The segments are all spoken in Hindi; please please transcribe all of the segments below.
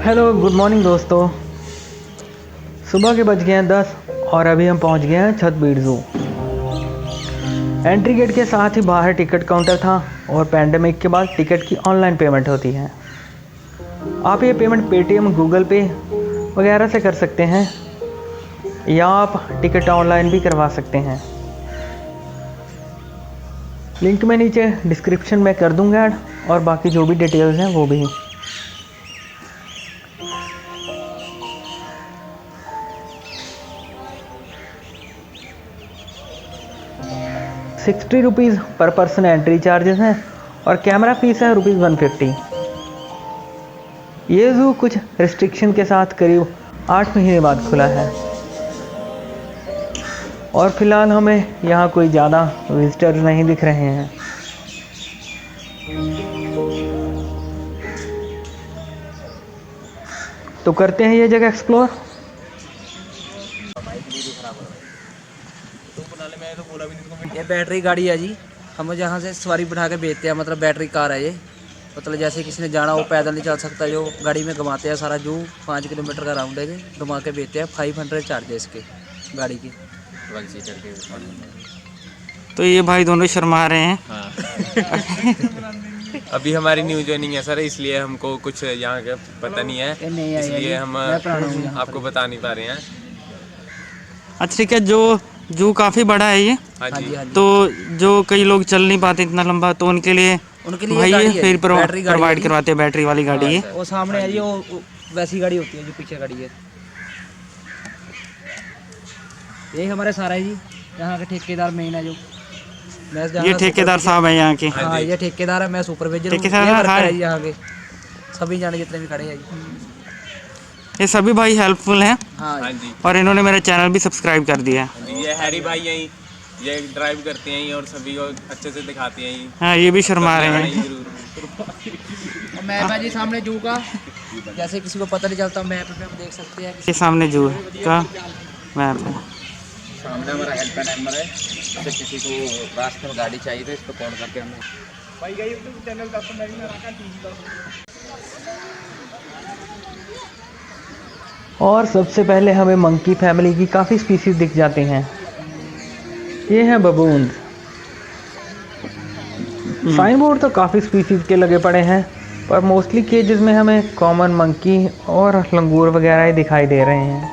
हेलो गुड मॉर्निंग दोस्तों। सुबह के बज गए हैं 10 और अभी हम पहुंच गए हैं छतबीड़ ज़ू। एंट्री गेट के साथ ही बाहर टिकट काउंटर था और पैंडेमिक के बाद टिकट की ऑनलाइन पेमेंट होती है। आप ये पेमेंट पेटीएम, गूगल पे वगैरह से कर सकते हैं या आप टिकट ऑनलाइन भी करवा सकते हैं। लिंक मैं नीचे डिस्क्रिप्शन में कर दूंगा ऐड, और बाकी जो भी डिटेल्स हैं वो भी। ₹60 पर पर्सन एंट्री चार्जेस हैं और कैमरा फीस है ₹150। ये ज़ू कुछ रिस्ट्रिक्शन के साथ करीब 8 महीने बाद खुला है और फिलहाल हमें यहाँ कोई ज़्यादा विजिटर्स नहीं दिख रहे हैं। तो करते हैं ये जगह एक्सप्लोर। ये बैटरी गाड़ी है जी। हम जहाँ से सवारी बिठा के भेजते हैं, मतलब बैटरी कार है ये। मतलब जैसे किसी ने जाना हो पैदल नहीं चल सकता, जो गाड़ी में घुमाते हैं सारा जू 5 किलोमीटर का राउंड है जी, घुमा के भेजते हैं। 500 चार्ज है इसके गाड़ी की 1 सीटर के। तो ये भाई दोनों शर्मा रहे हैं। हाँ। अभी हमारी न्यू ज्वाइनिंग है सर, इसलिए हमको कुछ यहाँ का पता नहीं है, इसलिए हम आपको बता नहीं पा रहे हैं। अच्छा ठीक है, जो जू काफ़ी बड़ा है ये। हाँ जी। तो जो कई लोग चल नहीं पाते इतना लंबा, तो उनके लिए भाई ये फिर प्रोवाइड करवाते हैं बैटरी वाली गाड़ी है। वो सामने है जी, वो वैसी गाड़ी होती है जो पीछे गाड़ी है। ये हमारे सारा है जी, यहाँ के ठेकेदार मेन है जो। ये ठेकेदार साहब हैं यहाँ के। हाँ, ये ठेकेदार है, मैं सुपरवाइजर हूँ। ठेकेदार है यहाँ के सभी जाने जितने भी खड़े हैं जी। ये सभी भाई हेल्पफुल हैं। हाँ जी। और इन्होंने मेरा चैनल भी सब्सक्राइब कर दिया है। ये हैरी भाई यहीं ये ड्राइव करते हैं और सभी को अच्छे से दिखाते हैं। हाँ, ये भी शर्मा रहे हैं। मैप है जी सामने जू का, जैसे किसी को पता नहीं चलता मैप पे हम देख सकते हैं। ये सामने जू का मैप है। सामने हमारा हेल्पलाइन नंबर है, अगर किसी को रास्ते में गाड़ी चाहिए तो इस पर कॉल करके हमें। और सबसे पहले हमें मंकी फैमिली की काफ़ी स्पीसीज दिख जाते हैं। ये हैं बबून। साइन बोर्ड तो काफ़ी स्पीसीज के लगे पड़े हैं, पर मोस्टली केजेस में हमें कॉमन मंकी और लंगूर वगैरह ही दिखाई दे रहे हैं।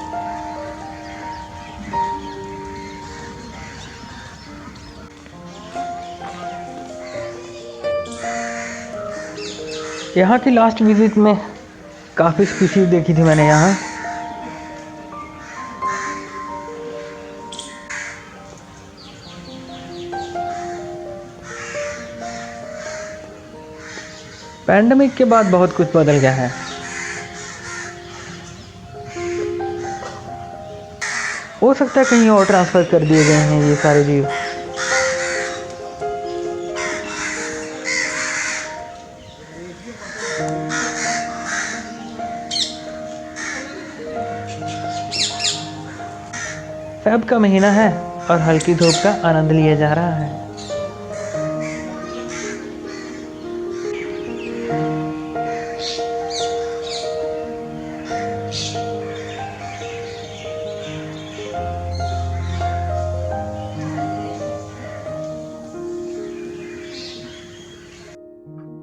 यहाँ की लास्ट विजिट में काफ़ी स्पीसीज देखी थी मैंने यहाँ। पैंडेमिक के बाद बहुत कुछ बदल गया है। हो सकता है कहीं और ट्रांसफ़र कर दिए गए हैं ये सारे जीव। फ़ेब का महीना है और हल्की धूप का आनंद लिया जा रहा है।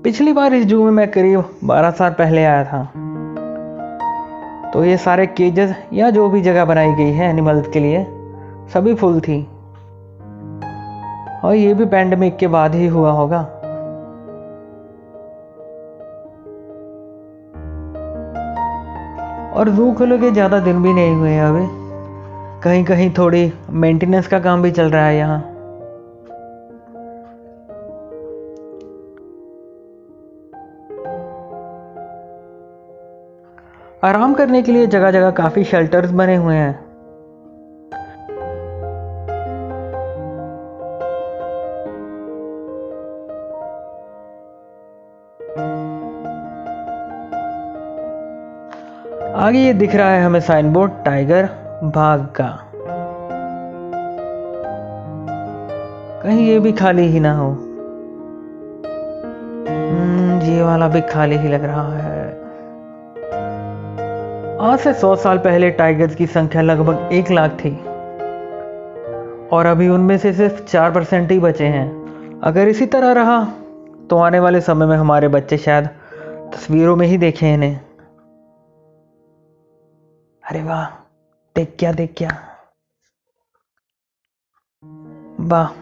पिछली बार इस जू में मैं करीब 12 साल पहले आया था, तो ये सारे केजेस या जो भी जगह बनाई गई है एनिमल्स के लिए सभी फुल थी, और ये भी पैंडेमिक के बाद ही हुआ होगा। और जू खुले के ज़्यादा दिन भी नहीं हुए हैं अभी, कहीं कहीं थोड़ी मेंटेनेंस का काम भी चल रहा है यहाँ। आराम करने के लिए जगह जगह काफ़ी शेल्टर्स बने हुए हैं। आगे ये दिख रहा है हमें साइन बोर्ड टाइगर बाघ का। कहीं ये भी खाली ही ना हो। ये वाला भी खाली ही लग रहा है। आज से 100 साल पहले टाइगर्स की संख्या लगभग 1 लाख थी और अभी उनमें से सिर्फ 4% ही बचे हैं। अगर इसी तरह रहा तो आने वाले समय में हमारे बच्चे शायद तस्वीरों में ही देखें इन्हें। अरे वाह, देख क्या वाह।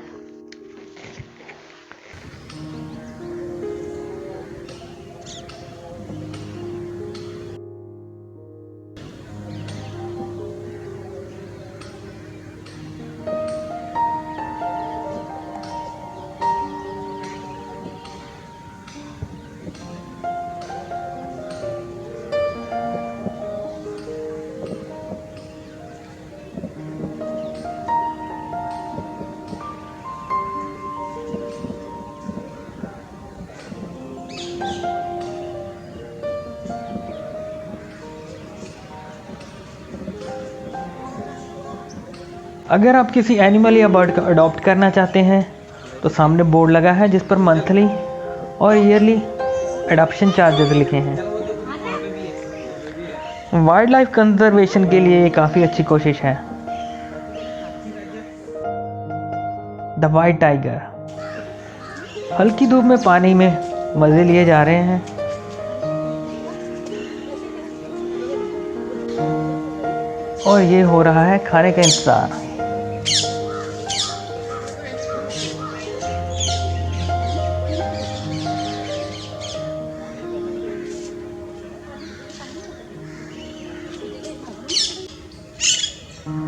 अगर आप किसी एनिमल या बर्ड को अडॉप्ट करना चाहते हैं तो सामने बोर्ड लगा है जिस पर मंथली और ईयरली अडॉप्शन चार्जेस लिखे हैं। वाइल्ड लाइफ कंजर्वेशन के लिए ये काफ़ी अच्छी कोशिश है। द वाइट टाइगर हल्की धूप में पानी में मज़े लिए जा रहे हैं। और ये हो रहा है खाने का इंतज़ार।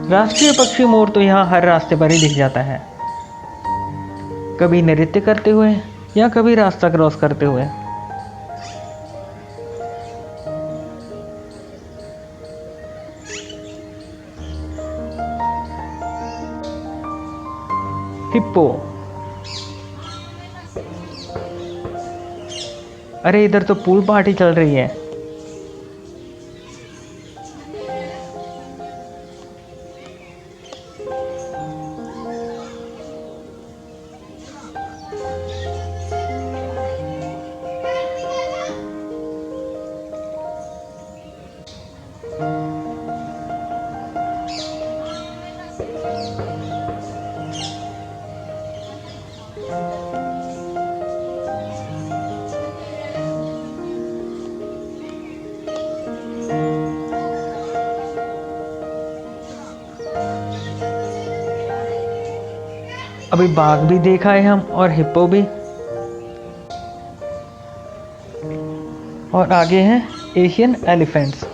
राष्ट्रीय पक्षी मोर तो यहाँ हर रास्ते पर ही दिख जाता है, कभी नृत्य करते हुए या कभी रास्ता क्रॉस करते हुए। हिप्पो, अरे इधर तो पूल पार्टी चल रही है। अभी बाघ भी देखा है हम और हिप्पो भी, और आगे हैं एशियन एलिफेंट्स।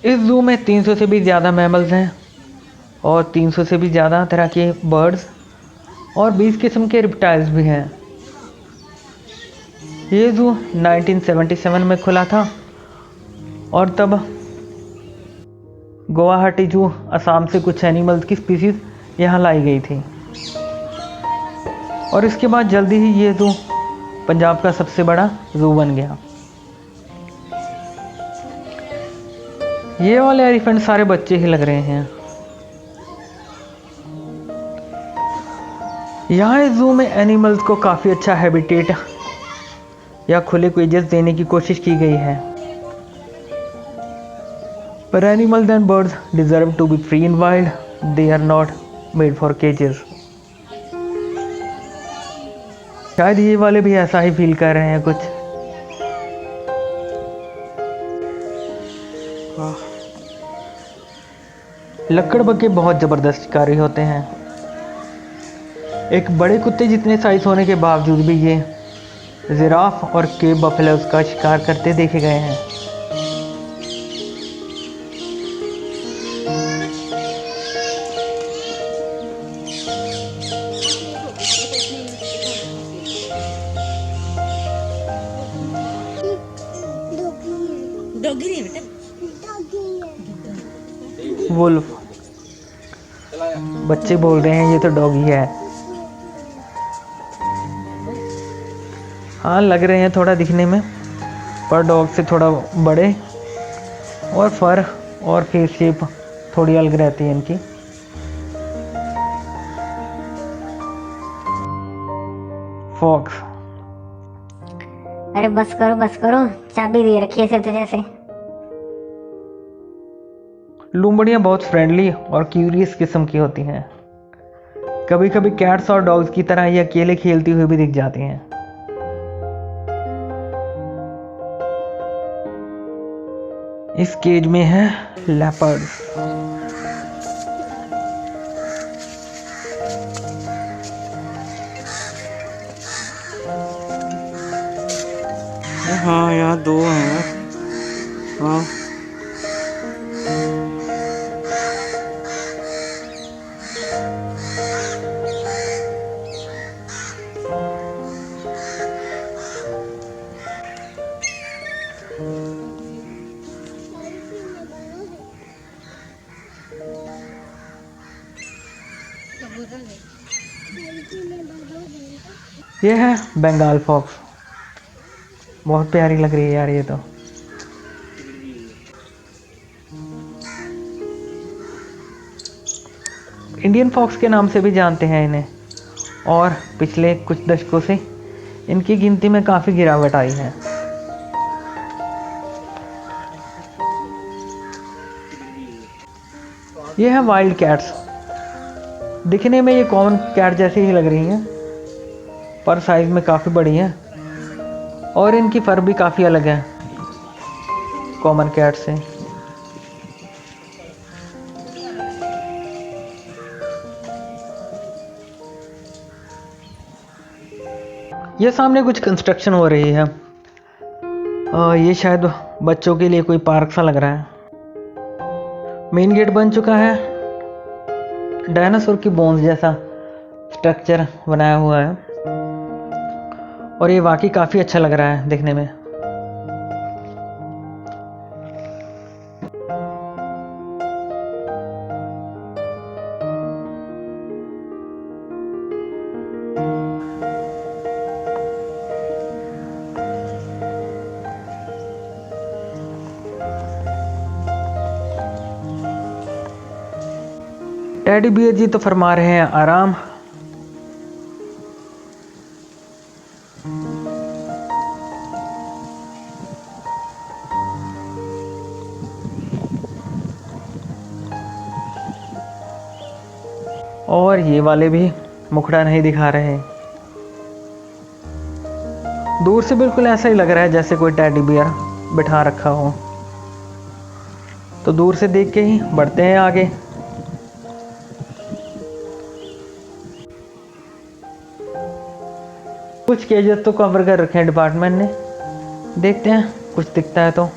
इस जू में 300 से भी ज़्यादा मैमल्स हैं और 300 से भी ज़्यादा तरह के बर्ड्स और 20 किस्म के रिप्टाइल्स भी हैं। ये जू 1977 में खुला था और तब गुवाहाटी जू असम से कुछ एनिमल्स की स्पीसीज यहाँ लाई गई थी और इसके बाद जल्दी ही ये जू पंजाब का सबसे बड़ा जू बन गया। ये वाले एलिफेंट सारे बच्चे ही लग रहे हैं। यहाँ इस जू में एनिमल्स को काफ़ी अच्छा हैबिटेट या खुले केजेस देने की कोशिश की गई है। पर animals and birds deserve to be free in wild, they are not made for cages. शायद ये वाले भी ऐसा ही फील कर रहे हैं कुछ। लकड़बग्गे बहुत ज़बरदस्त शिकारी होते हैं। एक बड़े कुत्ते जितने साइज होने के बावजूद भी ये जिराफ और केप बफेलोज का शिकार करते देखे गए हैं। वुल्फ, बच्चे बोल रहे हैं ये तो डॉगी है। हाँ लग रहे हैं थोड़ा दिखने में, पर डॉग से थोड़ा बड़े और फर और फेस शेप थोड़ी अलग रहती है इनकी। फॉक्स, अरे बस करो, चाबी दे रखी है सिर्फ तुझे से। लूमड़ियाँ बहुत फ्रेंडली और क्यूरियस किस्म की होती हैं। कभी कभी कैट्स और डॉग्स की तरह ये अकेले खेलती हुई भी दिख जाती हैं। इस केज में है लेपर्ड्स। हाँ यहाँ 2 हैं। हाँ ये है बंगाल फॉक्स। बहुत प्यारी लग रही है यार ये तो। इंडियन फॉक्स के नाम से भी जानते हैं इन्हें, और पिछले कुछ दशकों से इनकी गिनती में काफ़ी गिरावट आई है। ये है वाइल्ड कैट्स। दिखने में ये कॉमन कैट जैसी ही लग रही हैं, पर साइज में काफ़ी बड़ी हैं और इनकी फर भी काफ़ी अलग है कॉमन कैट से। ये सामने कुछ कंस्ट्रक्शन हो रही है। ये शायद बच्चों के लिए कोई पार्क सा लग रहा है। मेन गेट बन चुका है। डायनासोर की बोन्स जैसा स्ट्रक्चर बनाया हुआ है और ये वाकई काफ़ी अच्छा लग रहा है देखने में। टेडी बियर जी तो फरमा रहे हैं आराम। और ये वाले भी मुखड़ा नहीं दिखा रहे। दूर से बिल्कुल ऐसा ही लग रहा है जैसे कोई टेडी बियर बिठा रखा हो। तो दूर से देख के ही बढ़ते हैं आगे। कुछ केजेस तो कवर कर रखे हैं डिपार्टमेंट ने। देखते हैं कुछ दिखता है तो।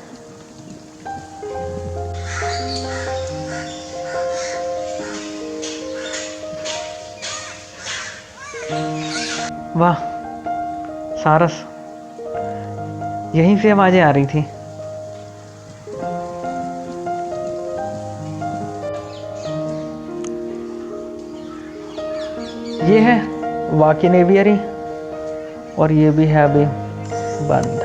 वाह सारस, यहीं से आवाजें आ रही थी। ये है वाकिन एवियरी और ये भी है अभी बंद।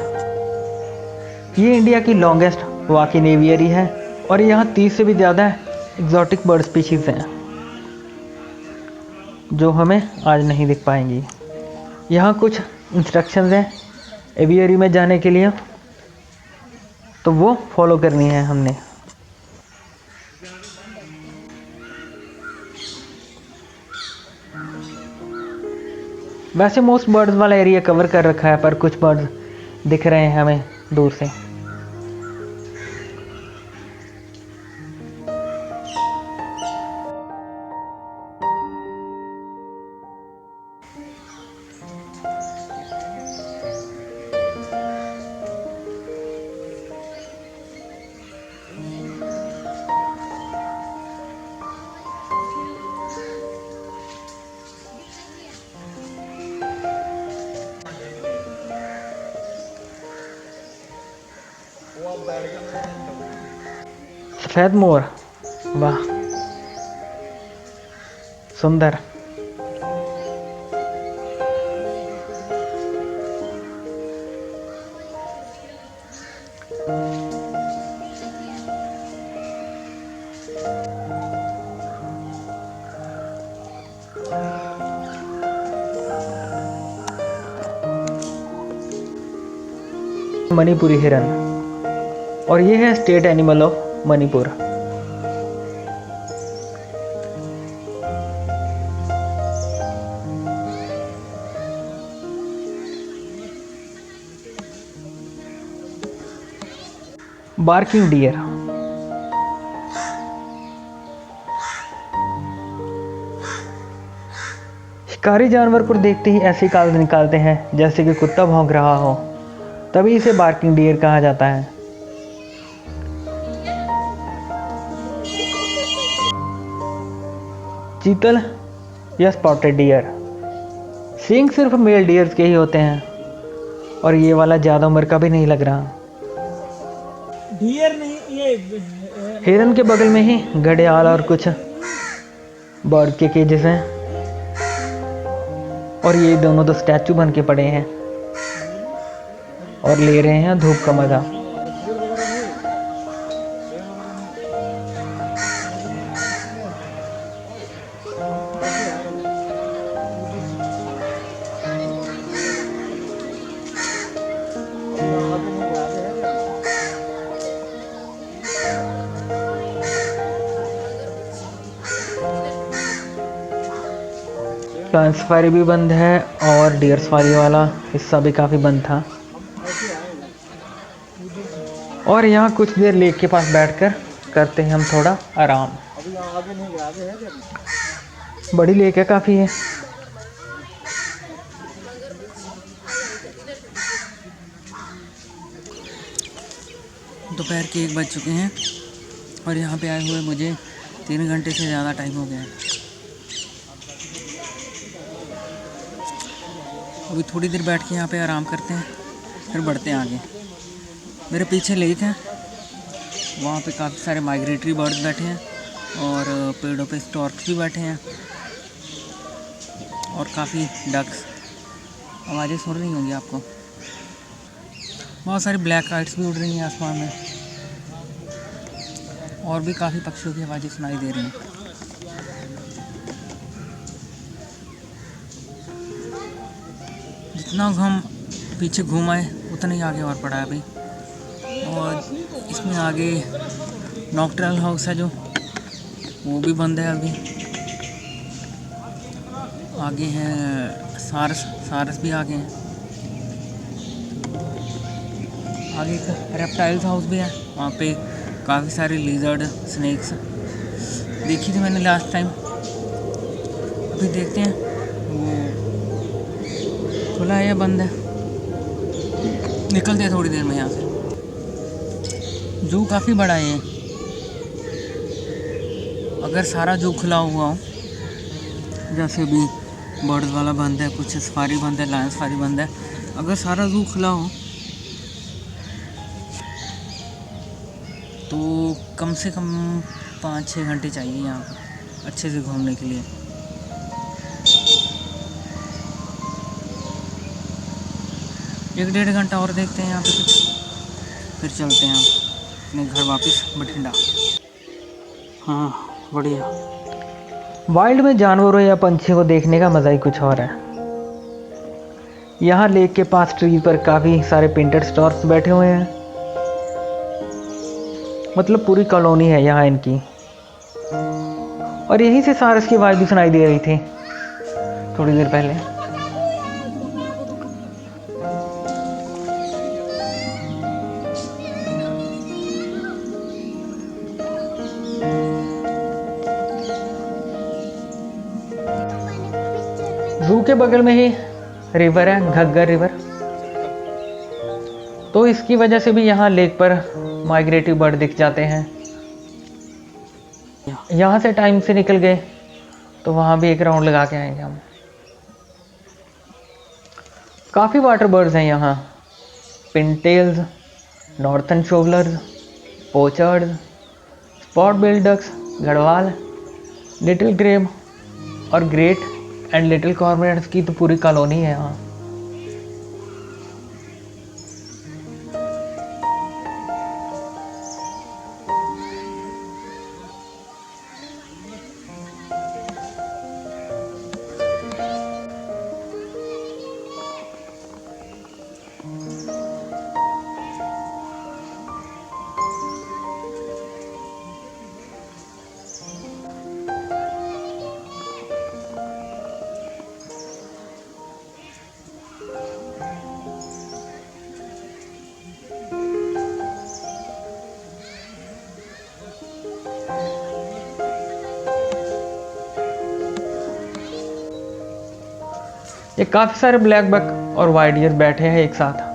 ये इंडिया की लॉन्गेस्ट वाकिन एवियरी है और यहाँ 30 से भी ज़्यादा एग्जॉटिक बर्ड स्पीशीज़ हैं जो हमें आज नहीं दिख पाएंगी। यहाँ कुछ इंस्ट्रक्शंस हैं एवियरी में जाने के लिए, तो वो फॉलो करनी है हमने। वैसे मोस्ट बर्ड्स वाला एरिया कवर कर रखा है, पर कुछ बर्ड्स दिख रहे हैं हमें दूर से। सफ़ेद मोर, वाह सुंदर। मणिपुरी हिरन, और ये है state animal of Manipur. Barking deer. शिकारी जानवर को देखते ही ऐसी काल निकालते हैं जैसे कि कुत्ता भौंक रहा हो, तभी इसे बार्किंग डियर कहा जाता है। चीतल या स्पॉटेड डियर। सींग सिर्फ मेल डियर्स के ही होते हैं, और ये वाला ज़्यादा उम्र का भी नहीं लग रहा। डियर नहीं, ये हिरन के बगल में ही घड़ियाल और कुछ बर्ड के केजेस हैं, और ये दोनों तो स्टैचू बन के पड़े हैं और ले रहे हैं धूप का मजा। लायन सफारी भी बंद है और डियर सफारी वाला हिस्सा भी काफ़ी बंद था। और यहाँ कुछ देर लेक के पास बैठकर करते हैं हम थोड़ा आराम। बड़ी लेक है, काफ़ी है। दोपहर के 1 बज चुके हैं और यहाँ पे आए हुए मुझे 3 घंटे से ज़्यादा टाइम हो गया है। अभी थोड़ी देर बैठ के यहाँ पे आराम करते हैं, फिर बढ़ते हैं आगे। मेरे पीछे लेक है, वहाँ पे काफ़ी सारे माइग्रेटरी बर्ड्स बैठे हैं और पेड़ों पे स्टॉर्क्स भी बैठे हैं और काफ़ी डक्स। आवाज़ें सुन रही होंगी आपको। बहुत सारी ब्लैक काइट्स भी उड़ रही हैं आसमान में, और भी काफ़ी पक्षियों की आवाज़ें सुनाई दे रही हैं। जितना हम पीछे घूम आए उतना ही आगे और पड़ा है अभी। और इसमें आगे नॉकटर्नल हाउस है जो, वो भी बंद है अभी। आगे है सारस भी आगे हैं। आगे एक रेप्टाइल्स हाउस भी है, वहाँ पे काफ़ी सारे लिजर्ड स्नेक्स देखी थी मैंने लास्ट टाइम। अभी देखते हैं वो खुला है या बंद है। निकलते हैं थोड़ी देर में यहाँ से। जू काफ़ी बड़ा है। अगर सारा जू खुला हुआ हो, जैसे अभी बर्ड्स वाला बंद है, कुछ सफारी बंद है, लायन सफारी बंद है, अगर सारा जू खुला हो तो कम से कम 5-6 घंटे चाहिए यहाँ पर अच्छे से घूमने के लिए। एक 1.5 घंटा और देखते हैं यहाँ पे कुछ, फिर चलते हैं अपने घर वापस बठिंडा। हाँ बढ़िया। वाइल्ड में जानवरों या पंछियों को देखने का मज़ा ही कुछ और है। यहाँ लेक के पास ट्री पर काफ़ी सारे पेंटेड स्टॉर्स बैठे हुए हैं, मतलब पूरी कॉलोनी है यहाँ इनकी। और यहीं से सारस की आवाज़ भी सुनाई दे रही थी थोड़ी देर पहले। जू के बगल में ही रिवर है, घग्गर रिवर, तो इसकी वजह से भी यहाँ लेक पर माइग्रेटिव बर्ड दिख जाते हैं। यहाँ से टाइम से निकल गए तो वहाँ भी एक राउंड लगा के आएंगे हम। काफ़ी वाटर बर्ड्स हैं यहाँ, pintails, northern shovelers, pochards, spot billed ducks, gadwall, little grebe और ग्रेट एंड लिटिल कॉर्मोरेंट्स की तो पूरी कॉलोनी है यहाँ। ये काफ़ी सारे ब्लैक बक और वाइट डियर बैठे हैं एक साथ।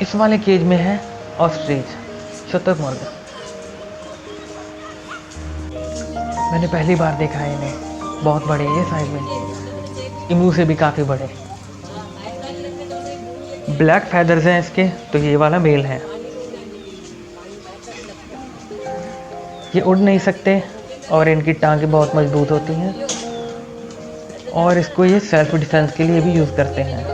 इस वाले केज में है ऑस्ट्रिच, शुतुरमुर्ग। मैंने पहली बार देखा है इन्हें, बहुत बड़े हैं साइज में, इमू से भी काफ़ी बड़े। ब्लैक फैदर्स हैं इसके, तो ये वाला मेल है। ये उड़ नहीं सकते और इनकी टांगें बहुत मजबूत होती हैं और इसको ये सेल्फ डिफेंस के लिए भी यूज़ करते हैं।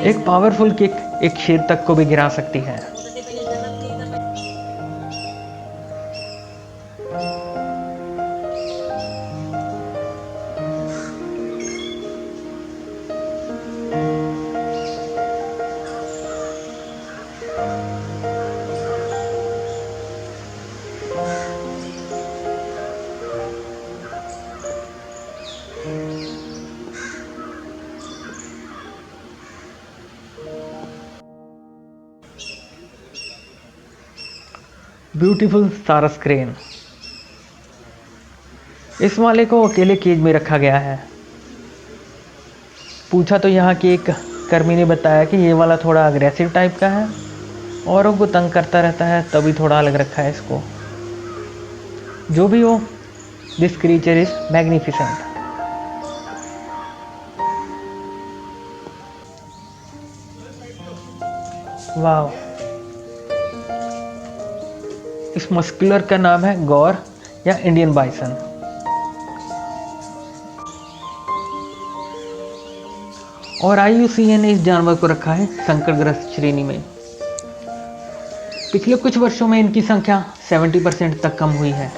एक पावरफुल किक एक शेर तक को भी गिरा सकती है। ब्यूटीफुल सारस क्रेन। इस वाले को अकेले केज में रखा गया है। पूछा तो यहाँ की एक कर्मी ने बताया कि ये वाला थोड़ा अग्रेसिव टाइप का है, औरों को तंग करता रहता है, तभी थोड़ा अलग रखा है इसको। जो भी हो, दिस क्रीचर इज मैग्निफिसेंट। वाह। इस मस्कुलर का नाम है गौर या इंडियन बाइसन। और IUCN ने इस जानवर को रखा है संकटग्रस्त श्रेणी में। पिछले कुछ वर्षों में इनकी संख्या 70% तक कम हुई है।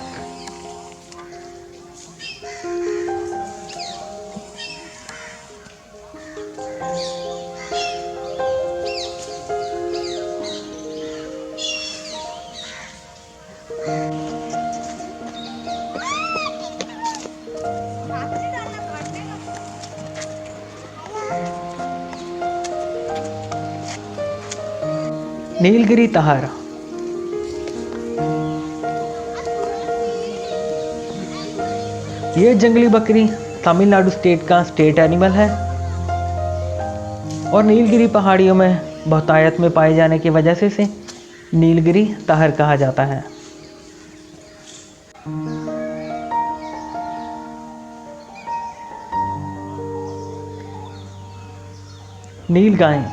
नीलगिरी तहर। ये जंगली बकरी तमिलनाडु स्टेट का स्टेट एनिमल है और नीलगिरी पहाड़ियों में बहुतायत में पाए जाने की वजह से इसे नीलगिरी तहर कहा जाता है। नीलगाय।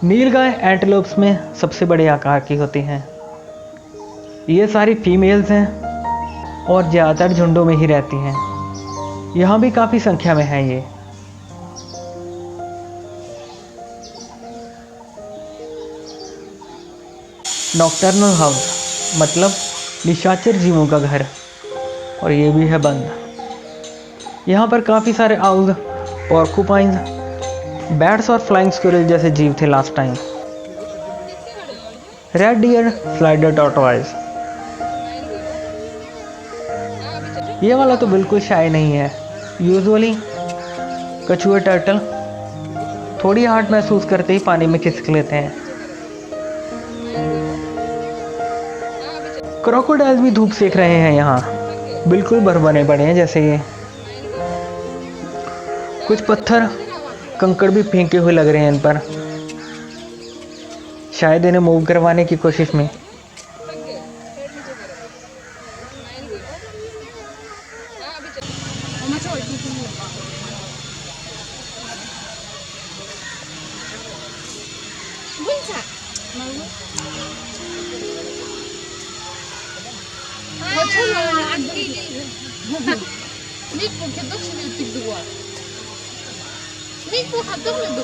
नीलगाय एंटेलोप्स में सबसे बड़े आकार की होती हैं। ये सारी फीमेल्स हैं और ज़्यादातर झुंडों में ही रहती हैं। यहाँ भी काफ़ी संख्या में है ये। नॉक्टर्नल हाउस मतलब निशाचर जीवों का घर, और ये भी है बंद। यहाँ पर काफ़ी सारे आउल, पोर्कुपाइन्स, बैट्स और फ्लाइंग स्क्विरल जैसे जीव थे last time. Red deer, slider tortoise. ये वाला तो बिल्कुल शाय नहीं है। यूजुअली कछुआ टर्टल थोड़ी आहट महसूस करते ही पानी में खिसक लेते हैं। क्रोकोडाइल भी धूप सेक रहे हैं यहाँ, बिल्कुल बरबने पड़े हैं जैसे ये। कुछ पत्थर कंकड़ भी फेंके हुए लग रहे हैं इन पर, शायद इन्हें मूव करवाने की कोशिश में। Nick, wo hat doch nicht.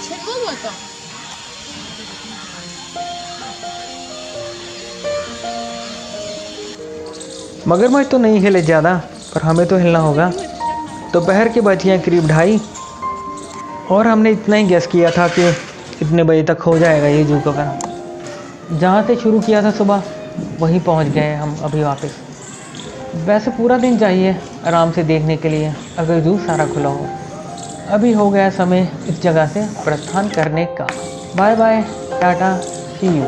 Чего это? मगरमच्छ तो नहीं हिले ज़्यादा, पर हमें तो हिलना होगा। दोपहर के बज गए करीब 2:30 और हमने इतना ही गेस किया था कि इतने बजे तक हो जाएगा ये जू कवर। जहाँ से शुरू किया था सुबह वहीं पहुँच गए हम अभी वापस। वैसे पूरा दिन चाहिए आराम से देखने के लिए अगर जू सारा खुला हो। अभी हो गया समय इस जगह से प्रस्थान करने का। Bye bye, tata, see you.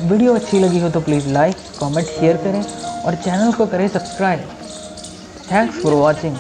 Video अच्छी लगी हो तो प्लीज़ लाइक, कमेंट, शेयर करें और चैनल को करें सब्सक्राइब। Thanks for watching.